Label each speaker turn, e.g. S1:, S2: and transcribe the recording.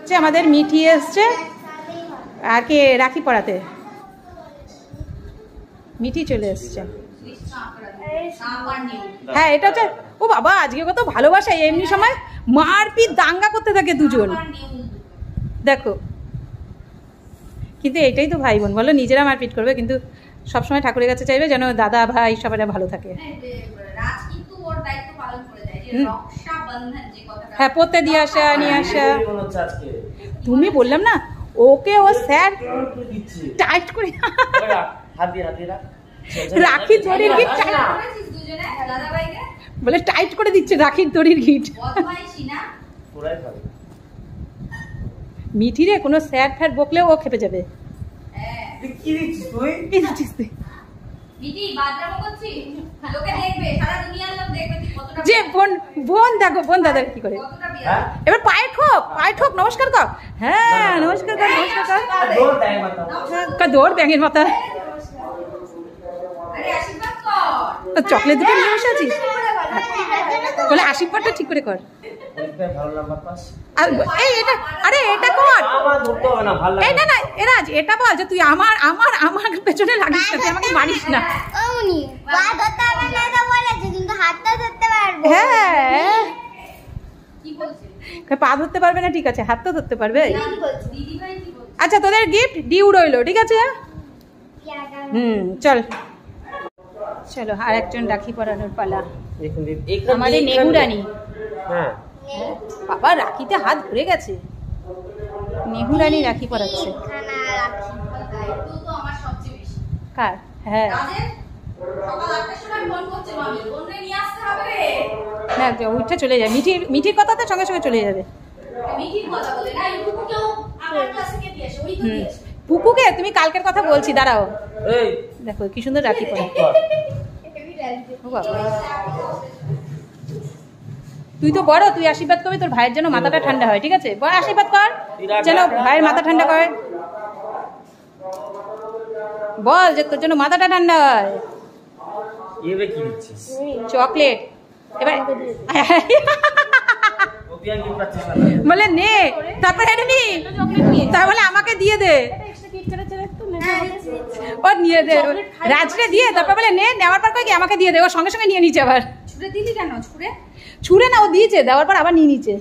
S1: এসছে আমাদের মিঠি এসছে আর কে রাখি পড়াতে মিঠি চলে এসছে। হ্যাঁ এটা হচ্ছে ও বাবা আজকে কত ভালোবাসা এমনি সময় মারপিট দাঙ্গা করতে থাকে দুজন দেখো কিন্তু এটাই তো ভাই বোন বলো নিজেরা মারপিট করবে কিন্তু সবসময় ঠাকুরের কাছে চাইবে যেন দাদা ভাই সবাই ভালো থাকে। হ্যাঁ পড়তে দিয়ে আসা নিয়ে আসা তুমি বললাম না ওকে ও স্যার টাইট করে রাখির দড়ির গিট বলে টাইট করে দিচ্ছে রাখির দড়ির গিট। মিঠি রে কোনো স্যার ফ্যার বকলেও ও খেপে যাবে। যে বোন বোন দেখো বোন দাদার কি করে এবার পায়ে ঠোক নমস্কার কর। হ্যাঁ নমস্কার কর নমস্কার কর দৌড় ব্যাঙের মাথা চকলেট দুটো নিয়ে বসে আছিস বলে আশীর্বাদটা ঠিক করে কর। এই এটা আরে এটা কর এই না না এরাজ এটা বল যে তুই আমার আমার আমার পেছনে লাগিস না তুই আমাকে মারিস না। হ্যাঁ পা ধরতে পারবে না ঠিক আছে হাত তো ধরতে পারবে। আচ্ছা তোদের গিফট ডিউ রইলো ঠিক আছে। চল চলো আর একজন রাখি পরানোর পালা আমাদের নেহুরানি। বাবা রাখিতে হাত ধরে গেছে নেহুরানি রাখি পরাচ্ছে কার। হ্যাঁ উঠে চলে যায় মিঠির কথাতে সঙ্গে সঙ্গে চলে যাবে। পুকুকে তুমি কালকের কথা বলছি দাঁড়াও দেখো কি সুন্দর রাখি পরা। তুই তো বড় তুই আশীর্বাদ করবি তোর ভাইয়ের যেন মাথাটা ঠান্ডা হয় ঠিক আছে বড় আশীর্বাদ কর যেন ভাইয়ের মাথা ঠান্ডা করে বল যে তোর জন্য মাথাটা ঠান্ডা হয়। চকলেট এবার বলে নে তারপরে তাহলে আমাকে দিয়ে দে ও নিয়ে দে রাজরে দিয়ে তারপর বলে নে নেওয়ার পর আমাকে দিয়ে দে ও সঙ্গে সঙ্গে নিয়ে নিচ্ছে আবার ছুড়ে দিলি কেন ছুড়ে না ও দিয়েছে দেওয়ার পর আবার নিয়ে নিচ্ছে।